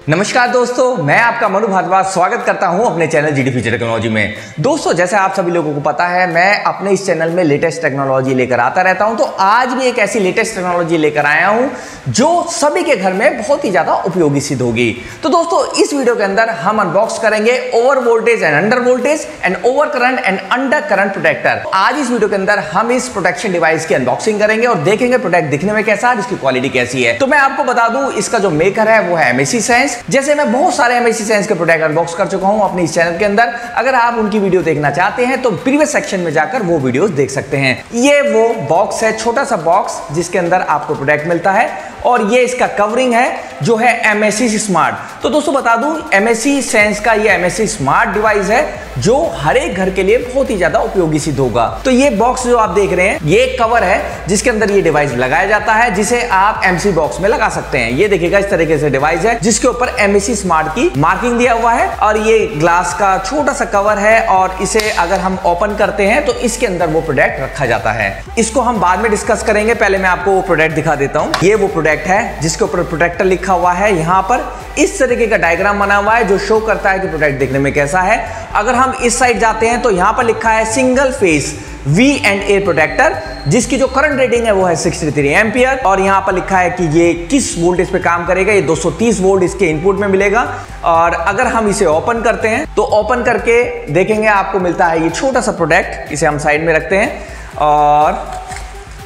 नमस्कार दोस्तों, मैं आपका मनु भारद्वाज स्वागत करता हूं अपने चैनल जीडी फ्यूचर टेक्नोलॉजी में। दोस्तों, जैसे आप सभी लोगों को पता है, मैं अपने इस चैनल में लेटेस्ट टेक्नोलॉजी लेकर आता रहता हूं। तो आज भी एक ऐसी लेटेस्ट टेक्नोलॉजी लेकर आया हूं जो सभी के घर में बहुत ही ज्यादा उपयोगी सिद्ध होगी। तो दोस्तों, इस वीडियो के अंदर हम अनबॉक्स करेंगे over voltage and under voltage and over current and under current protector. आज इस वीडियो के अंदर हम इस प्रोटेक्शन डिवाइस की अनबॉक्सिंग करेंगे और देखेंगे प्रोडक्ट दिखने में कैसा है, इसकी क्वालिटी कैसी है। तो मैं आपको बता दूं, इसका जो मेकर है वो है MSC Sense। जैसे मैं बहुत सारे MSC Sense के प्रोडक्ट अनबॉक्स कर चुका हूं अपने इस चैनल के अंदर। अगर आप उनकी वीडियो देखना चाहते हैं तो प्रीवियस सेक्शन में जाकर वो वीडियोस देख सकते हैं। ये वो बॉक्स है, छोटा सा बॉक्स जिसके अंदर आपको प्रोडक्ट मिलता है और ये इसका कवरिंग है जो है MSC स्मार्ट। तो दोस्तों बता दूं, MSC Sense का ये MSC स्मार्ट डिवाइस है जो हर एक घर के लिए बहुत ही ज्यादा उपयोगी सिद्ध होगा। तो ये बॉक्स जो आप देख रहे हैं, ये एक कवर है जिसके अंदर ये डिवाइस लगाया जाता है, जिसे आप MC बॉक्स में लगा सकते हैं। ये देखिएगा, इस तरीके से डिवाइस है जिसके ऊपर MSC स्मार्ट की मार्किंग दिया हुआ है और ये ग्लास का छोटा सा कवर है और इसे अगर हम ओपन करते हैं तो इसके अंदर वो प्रोडक्ट रखा जाता है। इसको हम बाद में डिस्कस करेंगे, पहले मैं आपको वो प्रोडक्ट दिखा देता हूं। ये वो प्रोडक्ट है जिसके ऊपर प्रोटेक्टर लिखा हुआ है। यहाँ पर इस तरीके का डायग्राम बना हुआ है जो शो करता है कि प्रोडक्ट देखने में कैसा है। अगर हम इस साइड जाते हैं तो यहाँ पर लिखा है सिंगल फेस V&A प्रोटेक्टर, जिसकी जो करंट रेटिंग है वो है 63 एम्पियर और यहाँ पर लिखा है कि ये किस वोल्टेज पे काम करेगा। ये 230 वोल्ट इसके इनपुट में मिलेगा। और अगर हम इसे ओपन करते हैं तो ओपन करके देखेंगे आपको मिलता है ये छोटा सा प्रोडक्ट। इसे हम साइड में रखते हैं और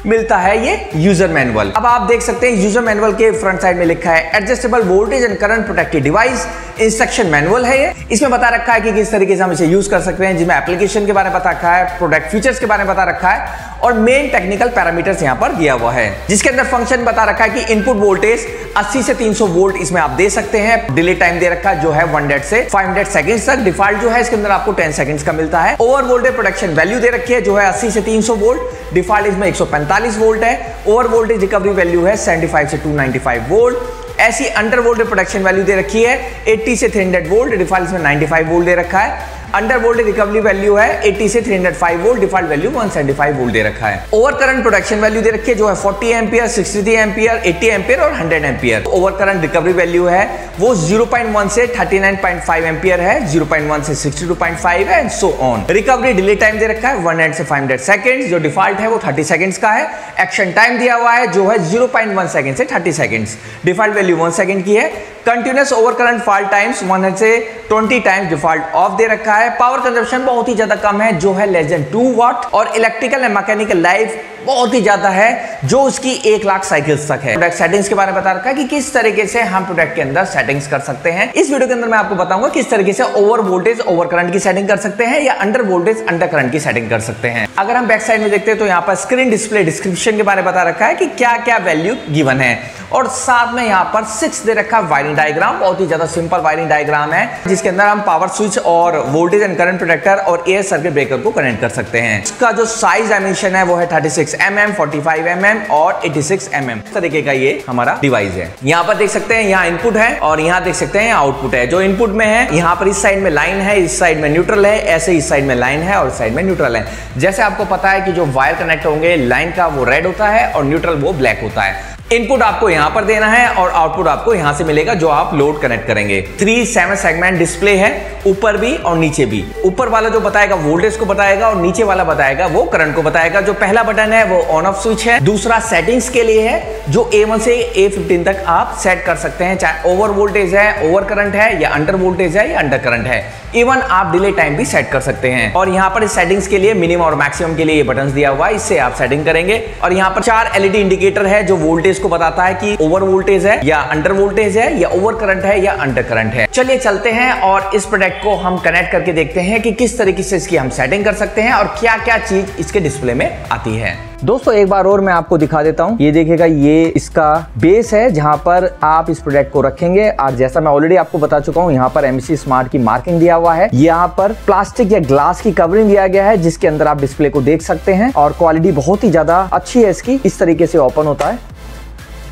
मिलता है ये यूजर मैनुअल। अब आप देख सकते हैं यूजर मैनुअल के फ्रंट साइड में लिखा है adjustable voltage and current protective device instruction manual है। ये इसमें बता रखा है कि किस तरीके से हम इसे यूज कर सकते हैं, जिसमें एप्लीकेशन के बारे में बता रखा है, प्रोडक्ट फीचर्स के बारे में बता रखा है और मेन टेक्निकल पैरामीटर्स यहां पर दिया हुआ है, जिसके अंदर फंक्शन बता रखा है कि इनपुट वोल्टेज 80 से 300 वोल्ट इसमें आप दे सकते हैं। डिले टाइम दे रखा है जो है 100 से 500 सेकंड्स तक। डिफॉल्ट जो है इसके अंदर आपको 10 सेकंड्स का मिलता है। ओवर वोल्टेज प्रोटेक्शन वैल्यू दे रखी है जो है 80 से 300 वोल्ट। डिफॉल्ट इसमें 145 वोल्ट है। ओवर वोल्टेज रिकवरी वैल्यू है 75 से 295 वोल्ट। ऐसी अंडर वोल्टेज प्रोटेक्शन वैल्यू दे रखी है 80 से 300 वोल्ट। डिफॉल्ट इसमें 95 वोल्ट दे रखा है। अंडर वोल्टेज रिकवरी वैल्यू है 80 से 305 वोल्ट। डिफॉल्ट वैल्यू 175 वोल्ट दे रखा है। ओवर करंट प्रोटेक्शन वैल्यू दे रखी है जो है 40 एम्पियर, 63 एम्पियर, 80 एम्पियर और 100 ampere. Over current recovery value है वो 0.1 से 39.5 एम्पियर है, 0.1 से 62.5 है and so on. Recovery delay time दे रखा है 100 से 500 सेकंड्स। जो डिफॉल्ट है वो 30 सेकंड्स का है। एक्शन टाइम दिया हुआ है जो है 0.1 सेकंड से 30 सेकंड्स। डिफॉल्ट वैल्यू 1 सेकंड की है। Continuous over current fall times 100 से 20 टाइम्स डिफॉल्ट ऑफ दे रखा है। पावर कंजप्शन बहुत ही ज्यादा कम है जो है लेस देन 2 वाट और इलेक्ट्रिकल एंड मैकेनिकल लाइफ बहुत ही ज्यादा है जो उसकी 1 लाख साइकिल्स तक है। प्रोडक्ट सेटिंग्स के बारे में बता रखा है कि किस तरीके से हम प्रोडक्ट के अंदर सेटिंग्स कर सकते हैं। इस वीडियो के अंदर मैं आपको बताऊंगा किस तरीके से ओवर वोल्टेज ओवर करंट की सेटिंग कर सकते हैं या अंडर वोल्टेज अंडर करंट की सेटिंग कर सकते हैं। अगर हम बैक साइड में देखते हैं तो यहाँ पर स्क्रीन डिस्प्ले डिस्क्रिप्शन के बारे में बता रखा है कि क्या क्या वैल्यू गिवन है और साथ में यहाँ पर 6 दे रखा है वायरिंग डायग्राम। बहुत ही ज्यादा सिंपल वायरिंग डायग्राम है जिसके अंदर हम पावर स्विच और वोल्टेज एंड करंट प्रोटेक्टर और एयर सर्किट ब्रेकर को कनेक्ट कर सकते हैं। इसका जो साइज डायमेंशन है वो है 36 mm, 45 mm और 86 mm। इस तरीके का ये हमारा डिवाइस है। यहाँ पर देख सकते हैं, यहाँ इनपुट है और यहाँ देख सकते हैं यहाँ आउटपुट है। जो इनपुट में है यहाँ पर इस साइड में लाइन है, इस साइड में न्यूट्रल है, ऐसे इस साइड में लाइन है और इस साइड में न्यूट्रल है। जैसे आपको पता है कि जो वायर कनेक्ट होंगे लाइन का वो रेड होता है और न्यूट्रल वो ब्लैक होता है। इनपुट आपको यहां पर देना है और आउटपुट आपको यहां से मिलेगा जो आप लोड कनेक्ट करेंगे। 3 7 सेगमेंट डिस्प्ले है, ऊपर भी और नीचे भी। ऊपर वाला जो बताएगा वोल्टेज को बताएगा और नीचे वाला बताएगा वो करंट को बताएगा। जो पहला बटन है वो ऑन ऑफ स्विच है। दूसरा सेटिंग्स के लिए है जो A1 से A15 तक आप सेट कर सकते हैं, चाहे ओवर वोल्टेज है, ओवर करंट है या अंडर वोल्टेज है या अंडर करंट है। इवन आप डिले टाइम भी सेट कर सकते हैं। और यहाँ पर सेटिंग्स के लिए मिनिमम और मैक्सिमम के लिए ये बटन्स दिया हुआ है, इससे आप सेटिंग करेंगे। और यहाँ पर 4 LED इंडिकेटर है जो वोल्टेज को बताता है कि ओवर वोल्टेज है या अंडर वोल्टेज है या ओवर करंट है या अंडर करंट है। चलिए चलते हैं और इस प्रोडक्ट को हम कनेक्ट करके देखते हैं कि किस तरीके से इसकी हम सेटिंग कर सकते हैं और क्या क्या चीज इसके डिस्प्ले में आती है। दोस्तों एक बार और मैं आपको दिखा देता हूं। ये देखिएगा, ये इसका बेस है जहां पर आप इस प्रोडक्ट को रखेंगे और जैसा मैं ऑलरेडी आपको बता चुका हूं, यहाँ पर MSC स्मार्ट की मार्किंग दिया हुआ है। यहाँ पर प्लास्टिक या ग्लास की कवरिंग दिया गया है जिसके अंदर आप डिस्प्ले को देख सकते हैं और क्वालिटी बहुत ही ज्यादा अच्छी है इसकी। इस तरीके से ओपन होता है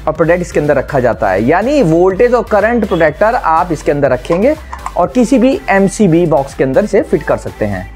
और प्रोडक्ट इसके अंदर रखा जाता है, यानी वोल्टेज और करंट प्रोटेक्टर आप इसके अंदर रखेंगे और किसी भी MCB बॉक्स के अंदर इसे फिट कर सकते हैं।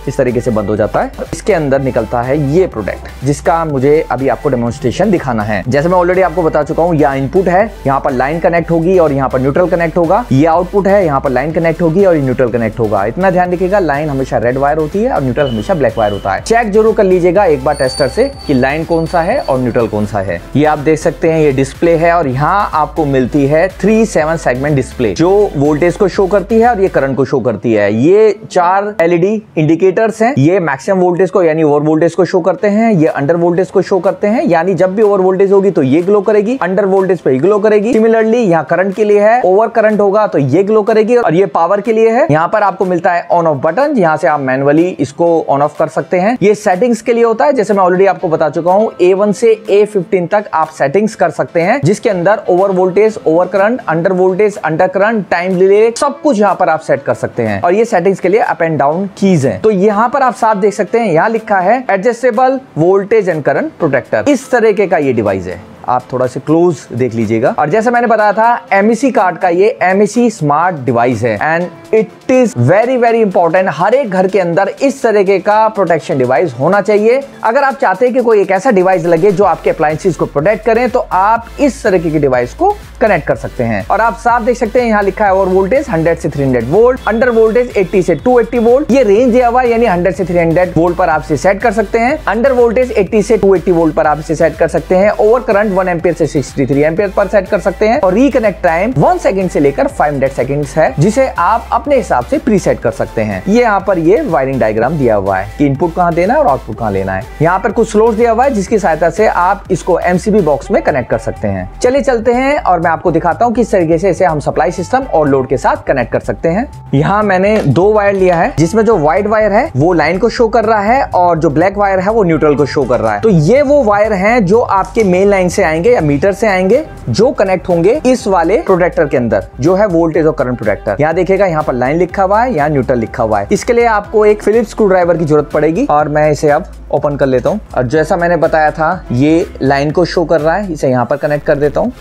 इस तरीके से बंद हो जाता है। इसके अंदर निकलता है ये प्रोडक्ट, जिसका मुझे अभी आपको डेमोन्स्ट्रेशन दिखाना है। जैसे मैं ऑलरेडी आपको बता चुका हूँ, यहाँ इनपुट है, यहाँ पर लाइन कनेक्ट होगी और यहाँ पर न्यूट्रल कनेक्ट होगा। ये आउटपुट है, यहाँ पर लाइन कनेक्ट होगी और न्यूट्रल कनेक्ट होगा। इतना ध्यान रखिएगा, लाइन हमेशा रेड वायर होती है और न्यूट्रल हमेशा ब्लैक वायर होता है। चेक जरूर कर लीजिएगा एक बार टेस्टर से कि लाइन कौन सा है और न्यूट्रल कौन सा है। ये आप देख सकते हैं, ये डिस्प्ले है और यहाँ आपको मिलती है 3/7 सेगमेंट डिस्प्ले, जो वोल्टेज को शो करती है और ये करंट को शो करती है। ये 4 एलईडी इंडिकेटर्स हैं। ये मैक्सिमम वोल्टेज को यानी ओवर वोल्टेज को शो करते हैं, ये अंडर वोल्टेज को शो करते हैं, यानी जब भी ओवर वोल्टेज होगी तो ये ग्लो करेगी, अंडर वोल्टेज पे ग्लो करेगी। सिमिलरली यहाँ करंट के लिए है, ओवर करंट होगा तो ये ग्लो करेगी और ये पावर के लिए है। यहाँ पर आपको मिलता है ऑन ऑफ बटन, यहाँ से आप मैनुअली इसको ऑन ऑफ कर सकते हैं। ये सेटिंग्स के लिए होता है, जैसे मैं ऑलरेडी आपको बता चुका हूँ, A1 से A15 तक आप सेटिंग्स कर सकते हैं, जिसके अंदर over voltage, over current, under voltage, under current, time delay, सब कुछ यहाँ पर आप सेट कर सकते हैं। और ये सेटिंग्स के लिए अप एंड डाउन कीज है। तो यहाँ पर आप साफ देख सकते हैं, यहाँ लिखा है adjustable voltage and current protector. इस तरीके का ये डिवाइस है, आप थोड़ा से क्लोज देख लीजिएगा। और जैसे मैंने बताया था, MEC कार्ड का ये MEC स्मार्ट डिवाइस है and it is very very important. हर एक घर के अंदर इस तरीके का प्रोटेक्शन डिवाइस होना चाहिए। अगर आप चाहते हैं कि कोई एक ऐसा डिवाइस लगे जो आपके अप्लायंसेस को प्रोटेक्ट करें, तो आप इस तरीके के डिवाइस को कनेक्ट कर सकते हैं। और आप साफ देख सकते हैं, यहाँ लिखा है ओवर वोल्टेज 100 से 300 वोल्ट, अंडर वोल्टेज 80 से 280 वोल्ट। ये रेंज दिया हुआ है, यानी 100 से 300 वोल्ट पर आप इसे सेट कर सकते हैं। अंडर वोल्टेज 80 से 280 वोल्ट पर आप इसे सेट कर सकते हैं। ओवर करंट 1 एम्पियर से 63 एम्पियर पर सेट कर सकते हैं। और रिकनेक्ट टाइम 1 सेकंड से लेकर 500 सेकंड्स है, जिसे आप अपने हिसाब से प्रीसेट कर सकते हैं। ये यहाँ पर ये वायरिंग डायग्राम दिया हुआ है कि इनपुट कहाँ देना है और आउटपुट कहाँ लेना है। यहाँ पर कुछ स्लोट्स दिया हुआ है, जिसकी सहायता से आप इसको MCB बॉक्स में कनेक्ट कर सकते हैं। चलिए चलते हैं और मैं आपको दिखाता हूँ किस तरीके से इसे हम सप्लाई सिस्टम और लोड के साथ कनेक्ट कर सकते हैं। यहाँ मैंने 2 वायर लिया है, जिसमें जो व्हाइट वायर है वो लाइन को शो कर रहा है और जो ब्लैक वायर है वो न्यूट्रल को शो कर रहा है। तो ये वो वायर हैं जो आपके मेन लाइन से आएंगे या मीटर से आएंगे, जो कनेक्ट होंगे इस वाले प्रोटेक्टर के अंदर, जो है वोल्टेज और करंट प्रोटेक्टर। यहाँ देखिएगा, यहाँ पर लाइन लिखा हुआ है, यहाँ न्यूट्रल लिखा हुआ है। इसके लिए आपको एक फिलिप्स स्क्रू ड्राइवर की जरूरत पड़ेगी और मैं इसे अब ओपन कर लेता हूँ। और जैसा मैंने बताया था, ये लाइन को शो कर रहा है, इसे यहाँ पर कनेक्ट कर देता हूँ।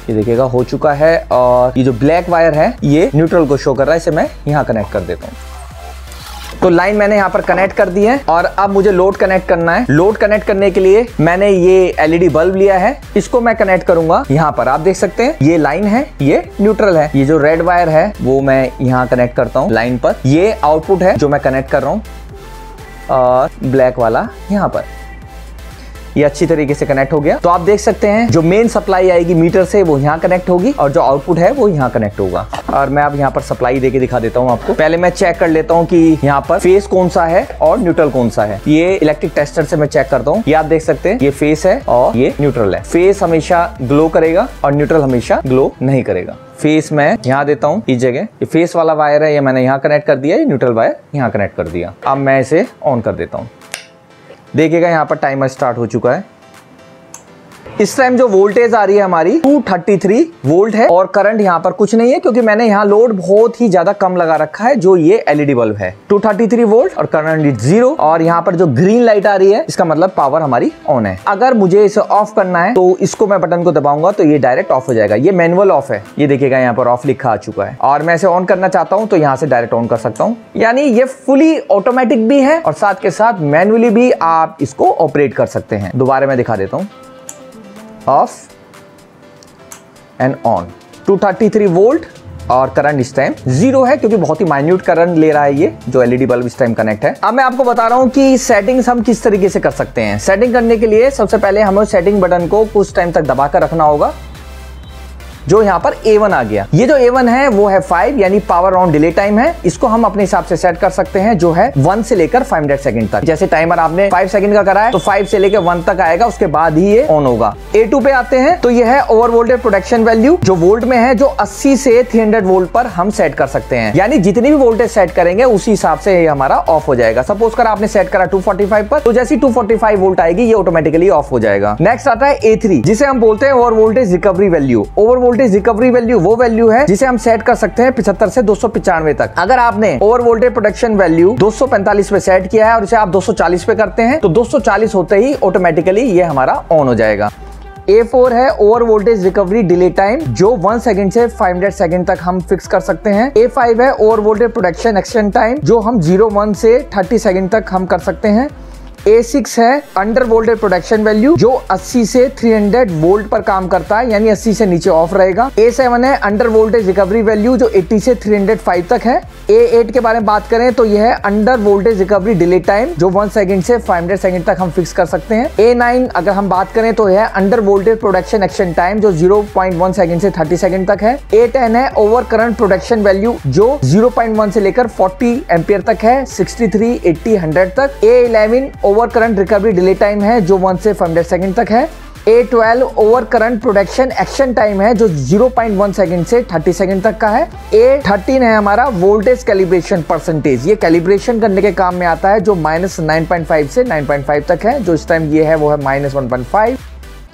ये देखिएगा हो चुका है। और ये जो ब्लैक वायर है ये न्यूट्रल को शो कर रहा है, इसे मैं यहाँ कनेक्ट कर देता हूँ। तो लाइन मैंने यहाँ पर कनेक्ट कर दी है और अब मुझे लोड कनेक्ट करना है। लोड कनेक्ट करने के लिए मैंने ये LED बल्ब लिया है, इसको मैं कनेक्ट करूंगा। यहाँ पर आप देख सकते हैं, ये लाइन है, ये न्यूट्रल है। ये जो रेड वायर है वो मैं यहाँ कनेक्ट करता हूँ लाइन पर। ये आउटपुट है जो मैं कनेक्ट कर रहा हूँ और ब्लैक वाला यहाँ पर। ये अच्छी तरीके से कनेक्ट हो गया। तो आप देख सकते हैं, जो मेन सप्लाई आएगी मीटर से वो यहाँ कनेक्ट होगी और जो आउटपुट है वो यहाँ कनेक्ट होगा। और मैं अब यहाँ पर सप्लाई देके दिखा देता हूँ आपको। पहले मैं चेक कर लेता हूँ कि यहाँ पर फेस कौन सा है और न्यूट्रल कौन सा है। ये इलेक्ट्रिक टेस्टर से मैं चेक करता हूँ। ये आप देख सकते हैं, ये फेस है और ये न्यूट्रल है। फेस हमेशा ग्लो करेगा और न्यूट्रल हमेशा ग्लो नहीं करेगा। फेस मैं यहाँ देता हूँ इस जगह। ये फेस वाला वायर है, ये मैंने यहाँ कनेक्ट कर दिया, ये न्यूट्रल वायर यहाँ कनेक्ट कर दिया। अब मैं इसे ऑन कर देता हूँ। देखिएगा यहाँ पर टाइमर स्टार्ट हो चुका है। इस टाइम जो वोल्टेज आ रही है हमारी 233 वोल्ट है और करंट यहाँ पर कुछ नहीं है, क्योंकि मैंने यहाँ लोड बहुत ही ज्यादा कम लगा रखा है, जो ये LED बल्ब है। 233 वोल्ट और करंट 0। और यहाँ पर जो ग्रीन लाइट आ रही है, इसका मतलब पावर हमारी ऑन है। अगर मुझे इसे ऑफ करना है तो इसको मैं बटन को दबाऊंगा तो ये डायरेक्ट ऑफ हो जाएगा। ये मैनुअल ऑफ है, ये देखिएगा यहाँ पर ऑफ लिखा आ चुका है। और मैं इसे ऑन करना चाहता हूँ तो यहाँ से डायरेक्ट ऑन कर सकता हूँ। यानी ये फुली ऑटोमेटिक भी है और साथ के साथ मैनुअली भी आप इसको ऑपरेट कर सकते हैं। दोबारा मैं दिखा देता हूँ, ऑफ एंड ऑन। 233 वोल्ट और करंट इस टाइम 0 है, क्योंकि बहुत ही माइन्यूट करंट ले रहा है ये जो LED बल्ब इस टाइम कनेक्ट है। अब मैं आपको बता रहा हूँ कि सेटिंग्स हम किस तरीके से कर सकते हैं। सेटिंग करने के लिए सबसे पहले हमें सेटिंग बटन को कुछ टाइम तक दबाकर रखना होगा, जो यहाँ पर A1 आ गया। ये जो A1 है वो है 5, यानी पावर ऑन डिले टाइम है। इसको हम अपने हिसाब से सेट कर सकते हैं, जो है 1 से लेकर 500 सेकंड तक। जैसे टाइमर आपने 5 सेकंड का करा है तो 5 से लेकर 1 तक आएगा, उसके बाद ही ये ऑन होगा। A2 पे आते हैं तो ये है ओवर वोल्टेज प्रोटेक्शन वैल्यू, जो वोल्ट में है, जो 80 से 300 वोल्ट पर हम सेट कर सकते हैं। यानी जितनी भी वोल्टेज सेट करेंगे उसी हिसाब से ये हमारा ऑफ हो जाएगा। सपोज कर आपने सेट करा 245 पर, तो जैसी 245 वोल्ट आएगी ये ऑटोमेटिकली ऑफ हो जाएगा। नेक्स्ट आता है A3, जिसे हम बोलते हैं over voltage recovery value. Over voltage recovery value वो वैल्यू है जिसे हम सेट कर सकते हैं 75 से 295 तक। अगर आपने ओवर वोल्टेज प्रोटेक्शन वैल्यू 245 पे सेट किया है और इसे आप 240 पे करते हैं तो 240 होते ही ऑटोमेटिकली ये हमारा ऑन हो जाएगा। A4 है over voltage recovery delay time, जो 1 सेकंड से 500 सेकंड तक हम फिक्स कर सकते हैं। A5 है over voltage protection action time, जो हम 01 से 30 सेकंड तक हम कर सकते हैं। A6 है अंडर वोल्टेज प्रोटेक्शन वैल्यू, जो 80 से 300 वोल्ट पर काम करता है, यानी 80 से नीचे ऑफ रहेगा। A7 है अंडर वोल्टेज रिकवरी वैल्यू, जो 80 से 305 तक है। A8 के बारे में बात करें तो यह है under voltage recovery delay time, जो 1 सेकंड से 500 सेकंड तक हम फिक्स कर सकते हैं। A9 अगर हम बात करें तो यह under voltage protection action time, जो 0.1 सेकंड से 30 सेकंड तक है। A10 है ओवर करंट प्रोटेक्शन वैल्यू, जो 0.1 से लेकर 40 एम्पियर तक है, 63, 80, 100 तक। A11 over current recovery delay time है, जो 1 से 500 सेकंड तक है। A12 over current protection action time है, जो 0.1 सेकंड से 30 सेकंड तक का है। A13 है हमारा वोल्टेज कैलिब्रेशन परसेंटेज, ये कैलिब्रेशन करने के काम में आता है, जो -9.5 से 9.5 तक है, जो इस टाइम ये है वो है -1.5।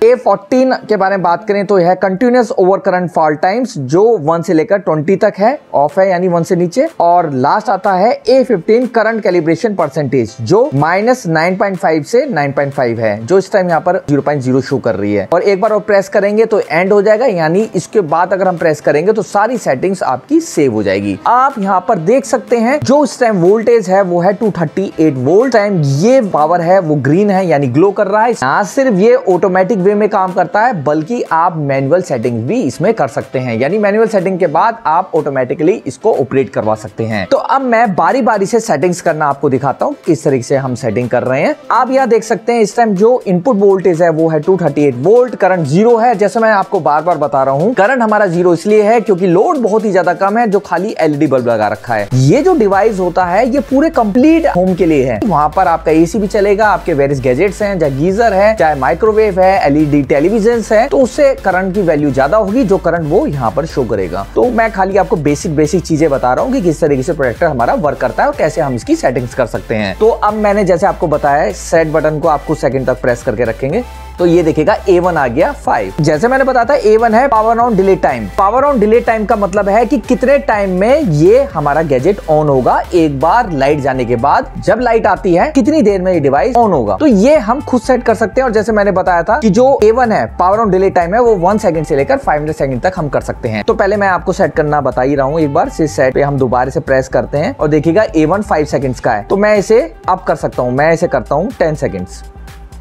A14 के बारे में बात करें तो यह continuous over current fall times, जो 1 से लेकर 20 तक है, ऑफ है यानी 1 से नीचे। और लास्ट आता है A15 करंट कैलिब्रेशन परसेंटेज, जो -9.5 से 9.5 है, जो इस टाइम यहाँ पर 0.0 शो कर रही है। और एक बार और प्रेस करेंगे तो एंड हो जाएगा, यानी इसके बाद अगर हम प्रेस करेंगे तो सारी सेटिंग्स आपकी सेव हो जाएगी। आप यहाँ पर देख सकते हैं जो इस टाइम वोल्टेज है वो है 238 वोल्ट। टाइम ये पावर है वो ग्रीन है, यानी ग्लो कर रहा है। ना सिर्फ ये ऑटोमेटिक वे में काम करता है, बल्कि आप मैनुअल सेटिंग भी इसमें कर सकते हैं, यानी मैनुअल सेटिंग के बाद आप ऑटोमेटिकली इसको ऑपरेट करवा सकते हैं। तो अब मैं बारी बारी से सेटिंग्स करना आपको दिखाता हूँ, किस तरीके से हम सेटिंग कर रहे हैं। आप यहाँ देख सकते हैं इस टाइम जो इनपुट वोल्टेज है वो है 238 वोल्ट, करंट 0 है। जैसे मैं आपको बार बार बता रहा हूँ, करंट हमारा 0 इसलिए है क्योंकि लोड बहुत ही ज्यादा कम है, जो खाली LED बल्ब लगा रखा है। ये जो डिवाइस होता है ये पूरे कंप्लीट होम के लिए है। वहां पर आपका AC भी चलेगा, आपके वेरियस गैजेट्स हैं, चाहे गीजर है, चाहे माइक्रोवेव है, LED टेलीविजन है, तो उससे करंट की वैल्यू ज्यादा होगी, जो करंट वो यहाँ पर शो करेगा। तो मैं खाली आपको बेसिक चीजें बता रहा हूँ कि किस तरीके से प्रोटेक्टर हमारा वर्क करता है और कैसे हम इसकी सेटिंग्स कर सकते हैं। तो अब मैंने जैसे आपको बताया, सेट बटन को आपको सेकंड तक प्रेस करके रखेंगे तो ये देखिएगा A1 आ गया 5। जैसे मैंने बताया था A1 है power on delay time. Power on delay time का मतलब है कि कितने टाइम में ये हमारा गैजेट ऑन होगा। एक बार लाइट जाने के बाद जब लाइट आती है कितनी देर में ये डिवाइस ऑन होगा, तो ये हम खुद सेट कर सकते हैं। और जैसे मैंने बताया था कि जो A1 है पावर ऑन डिले टाइम है वो 1 सेकंड से लेकर 500 सेकंड तक हम कर सकते हैं। तो पहले मैं आपको सेट करना बता ही रहा हूँ एक बार। इस सेट पे हम दोबारा से प्रेस करते हैं और देखिएगा A1 5 सेकंड्स का है, तो मैं इसे अप कर सकता हूँ। मैं इसे करता हूँ 10 सेकंड्स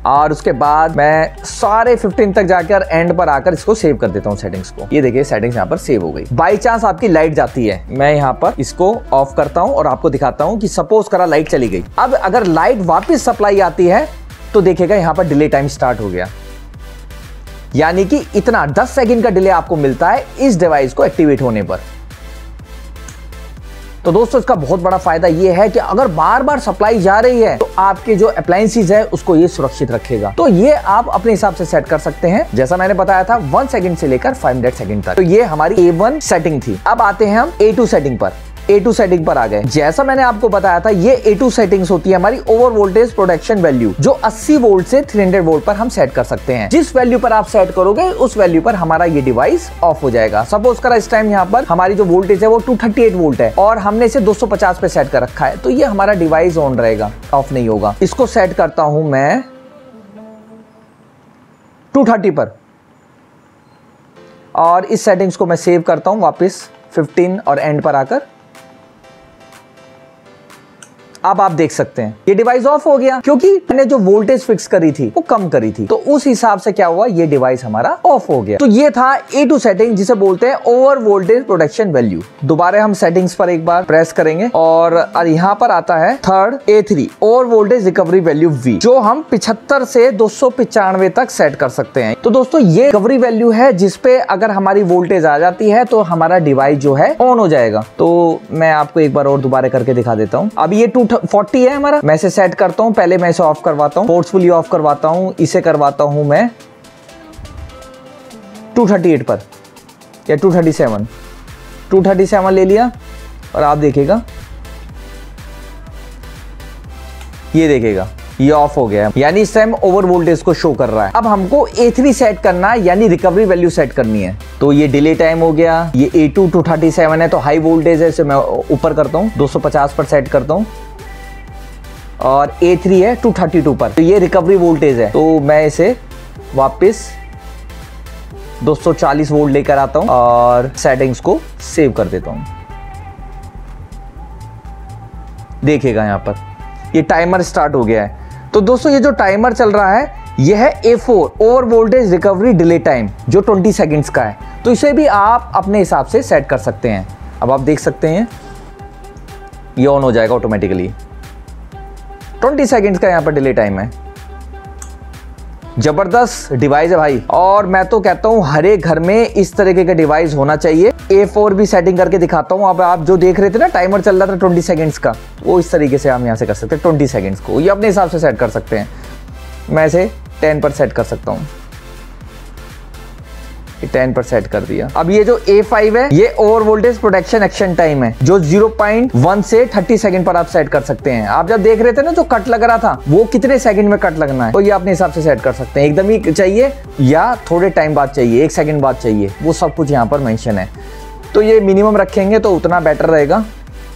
और उसके बाद मैं सारे 15 तक जाकर एंड पर आकर इसको सेव कर देता हूँ सेटिंग्स को। ये देखिए सेटिंग्स यहाँ पर सेव हो गई। बाई चांस आपकी लाइट जाती है, मैं यहाँ पर इसको ऑफ करता हूँ और आपको दिखाता हूँ कि सपोज करा लाइट चली गई। अब अगर लाइट वापस सप्लाई आती है तो देखिएगा यहाँ पर डिले टाइम स्टार्ट हो गया, यानी कि इतना 10 सेकंड का डिले आपको मिलता है इस डिवाइस को एक्टिवेट होने पर। तो दोस्तों इसका बहुत बड़ा फायदा ये है कि अगर बार बार सप्लाई जा रही है तो आपके जो अप्लायंसेस है उसको ये सुरक्षित रखेगा। तो ये आप अपने हिसाब से सेट कर सकते हैं। जैसा मैंने बताया था 1 सेकंड से लेकर 500 सेकंड तक। तो ये हमारी A1 सेटिंग थी। अब आते हैं हम A2 सेटिंग पर। A2 सेटिंग पर आ गए। जैसा मैंने आपको बताया था ये A2 सेटिंग्स होती है हमारी ओवर वोल्टेज प्रोटेक्शन वैल्यू, जो 80 वोल्ट से 300 वोल्ट पर हम सेट कर सकते हैं। जिस वैल्यू पर आप सेट करोगे उस वैल्यू पर हमारा ये डिवाइस ऑफ हो जाएगा। सपोज करा इस टाइम यहाँ पर हमारी जो वोल्टेज है वो 238 वोल्ट है और हमने इसे 250 पे सेट कर रखा है, तो ये हमारा डिवाइस ऑन रहेगा, ऑफ नहीं होगा। इसको सेट करता हूं मैं 230 पर और इस सेटिंग्स को मैं सेव करता हूं वापस 15 और एंड पर आकर। अब आप देख सकते हैं ये डिवाइस ऑफ हो गया, क्योंकि मैंने जो वोल्टेज फिक्स करी थी वो कम करी थी, तो उस हिसाब से क्या हुआ, ये डिवाइस हमारा ऑफ हो गया। तो ये था A2 सेटिंग, जिसे बोलते हैं ओवर वोल्टेज प्रोटेक्शन वैल्यू। दोबारा हम सेटिंग्स पर एक बार प्रेस करेंगे और यहाँ पर आता है third A3 over voltage recovery value V, जो हम 75 से 295 तक सेट कर सकते हैं। तो दोस्तों ये रिकवरी वैल्यू है जिसपे अगर हमारी वोल्टेज आ जाती है तो हमारा डिवाइस जो है ऑन हो जाएगा। तो मैं आपको एक बार और दोबारा करके दिखा देता हूँ। अब ये 240 है हमारा, मैं इसे सेट करता हूं। पहले मैं इसे ऑफ करवाता हूं, फोर्सफुली ऑफ करवाता हूं। इसे करवाता हूं मैं 238 पर या 237 ले लिया और आप देखिएगा ये देखिएगा ये ऑफ हो गया, यानी इस टाइम ओवर वोल्टेज को शो कर रहा है। अब हमको A3 सेट करना है, यानी रिकवरी वैल्यू सेट करनी है। तो ये डिले टाइम हो गया। ये A2 237 है तो हाई वोल्टेज है, इसे मैं ऊपर करता हूं, 250 पर सेट करता हूं। और A3 है 232 पर, तो ये रिकवरी वोल्टेज है, तो मैं इसे वापस 240 वोल्ट लेकर आता हूं और सेटिंग्स को सेव कर देता हूं। देखिएगा यहां पर ये टाइमर स्टार्ट हो गया है। तो दोस्तों ये जो टाइमर चल रहा है यह है A4 over voltage recovery delay time, जो 20 सेकंड्स का है। तो इसे भी आप अपने हिसाब से सेट कर सकते हैं। अब आप देख सकते हैं ये ऑन हो जाएगा ऑटोमेटिकली। 20 सेकंड्स का यहां पर डिले टाइम है। जबरदस्त डिवाइस है भाई, और मैं तो कहता हूं हर एक घर में इस तरीके का डिवाइस होना चाहिए। A4 भी सेटिंग करके दिखाता हूं। अब आप जो देख रहे थे ना टाइमर चल रहा था 20 सेकंड्स का, वो इस तरीके से हम यहां से कर सकते हैं। 20 सेकंड्स को ये अपने हिसाब से सेट कर सकते हैं। मैं इसे 10 पर सेट कर सकता हूं। 10 पर सेट कर दिया। अब ये जो A5 है ये over voltage protection action time है, जो 0.1 से 30 सेकंड पर आप सेट कर सकते हैं। आप जब देख रहे थे ना जो कट लग रहा था, वो कितने सेकंड में कट लगना है, तो ये अपने हिसाब से सेट कर सकते हैं। एकदम ही चाहिए या थोड़े टाइम बाद चाहिए, 1 सेकंड बाद चाहिए, वो सब कुछ यहाँ पर मेंशन है। तो ये मिनिमम रखेंगे तो उतना बेटर रहेगा।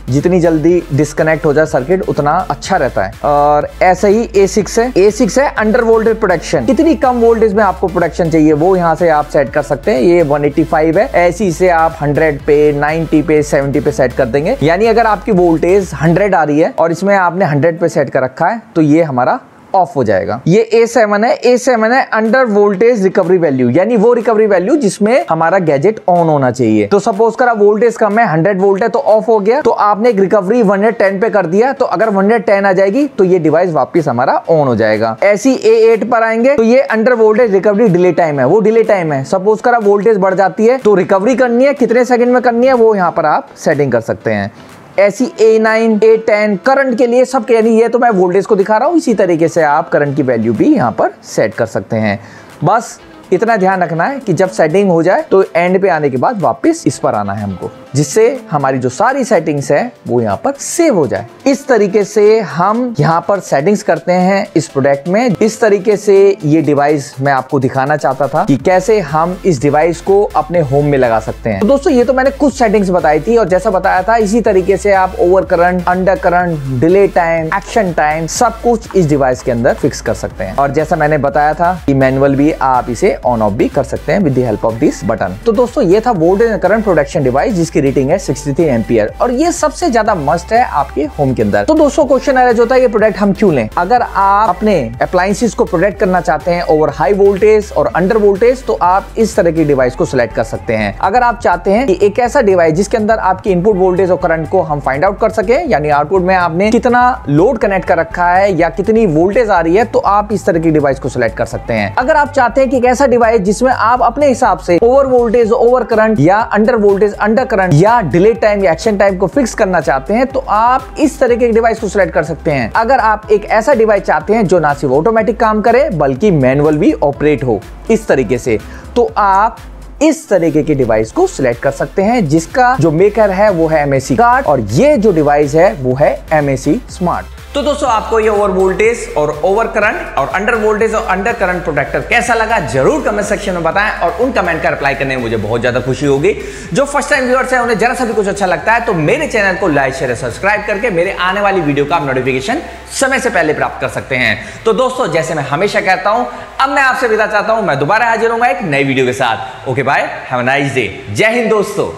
जितनी जल्दी डिस्कनेक्ट हो जाए सर्किट उतना अच्छा रहता है। और ऐसे ही A6 है। A6 है अंडर वोल्टेज प्रोटेक्शन। कितनी कम वोल्टेज में आपको प्रोटेक्शन चाहिए वो यहाँ से आप सेट कर सकते हैं। ये 185 है। ऐसे इसे आप 100 पे, 90 पे, 70 पे सेट कर देंगे। यानी अगर आपकी वोल्टेज 100 आ रही है और इसमें आपने 100 पे सेट कर रखा है तो ये हमारा ऑफ हो जाएगा। ये A7 है। A7 है अंडर वोल्टेज रिकवरी वैल्यू, यानी वो रिकवरी वैल्यू जिसमें हमारा गैजेट ऑन होना चाहिए। तो सपोज करा वोल्टेज कम है, 100 वोल्ट है तो ऑफ हो गया, तो आपने एक रिकवरी 110 पे कर दिया, तो अगर 110 आ जाएगी तो ये डिवाइस वापस हमारा ऑन हो जाएगा। ऐसी A8 पर आएंगे तो ये under voltage recovery delay time है, वो डिले टाइम है। सपोज करा वोल्टेज बढ़ जाती है तो रिकवरी करनी है, कितने सेकंड में करनी है वो यहाँ पर आप सेटिंग कर सकते हैं। ऐसी A9, A10 करंट के लिए सबके, यानी ये तो मैं वोल्टेज को दिखा रहा हूं, इसी तरीके से आप करंट की वैल्यू भी यहां पर सेट कर सकते हैं। बस इतना ध्यान रखना है कि जब सेटिंग हो जाए तो एंड पे आने के बाद वापस इस पर आना है हमको, जिससे हमारी जो सारी सेटिंग्स है वो यहाँ पर सेव हो जाए। इस तरीके से हम यहाँ पर सेटिंग्स करते हैं इस प्रोडक्ट में। इस तरीके से ये डिवाइस मैं आपको दिखाना चाहता था कि कैसे हम इस डिवाइस को अपने होम में लगा सकते हैं। तो दोस्तों ये तो मैंने कुछ सेटिंग्स बताई थी, और जैसा बताया था इसी तरीके से आप over current, under current, delay time, action time सब कुछ इस डिवाइस के अंदर फिक्स कर सकते हैं। और जैसा मैंने बताया था कि मैनुअल भी आप इसे ऑन ऑफ भी कर सकते हैं with the help of this button. तो दोस्तों ये था voltage and current protection device जिसकी रेटिंग है 63 एम्पियर, और ये सबसे ज्यादा मस्ट है आपके होम के अंदर। तो दोस्तों क्वेश्चन अराइज होता है ये प्रोडक्ट हम क्यों लें? अगर आप अपने अप्लायंसेस को प्रोटेक्ट करना चाहते हैं ओवर हाई वोल्टेज और अंडर वोल्टेज, तो आप इस तरह की डिवाइस को सिलेक्ट कर सकते हैं। अगर आप चाहते हैं कि एक ऐसा डिवाइस जिसके अंदर आपकी इनपुट वोल्टेज और करंट को हम फाइंड आउट कर सके, यानी आउटपुट में आपने कितना लोड कनेक्ट कर रखा है या कितनी वोल्टेज आ रही है, तो आप इस तरह की डिवाइस को सिलेक्ट कर सकते हैं। अगर आप चाहते हैं कि एक ऐसा डिवाइस जिसमें आप अपने हिसाब से ओवर वोल्टेज, ओवर करंट या अंडर वोल्टेज, अंडर करंट या डिले टाइम या एक्शन टाइम को फिक्स करना चाहते हैं, तो आप इस तरह के डिवाइस को सिलेक्ट कर सकते हैं। अगर आप एक ऐसा डिवाइस चाहते हैं जो ना सिर्फ ऑटोमेटिक काम करे बल्कि मैनुअल भी ऑपरेट हो इस तरीके से, तो आप इस तरीके के डिवाइस को सिलेक्ट कर सकते हैं, जिसका जो मेकर है वो है MAC कार्ड, और ये जो डिवाइस है वो है MAC स्मार्ट। तो दोस्तों आपको ये ओवर वोल्टेज और ओवर करंट और अंडर वोल्टेज और अंडर करंट प्रोटेक्टर कैसा लगा जरूर कमेंट सेक्शन में बताएं, और उन कमेंट का रिप्लाई करने में मुझे बहुत ज्यादा खुशी होगी। जो फर्स्ट टाइम व्यूअर्स हैं उन्हें जरा सा भी कुछ अच्छा लगता है तो मेरे चैनल को लाइक, शेयर, सब्सक्राइब करके मेरे आने वाली वीडियो का आप नोटिफिकेशन समय से पहले प्राप्त कर सकते हैं। तो दोस्तों जैसे मैं हमेशा कहता हूं, अब मैं आपसे विदा चाहता हूं, मैं दोबारा हाजिर होऊंगा एक नई वीडियो के साथ। Okay bye, have a nice day. जय हिंद दोस्तों।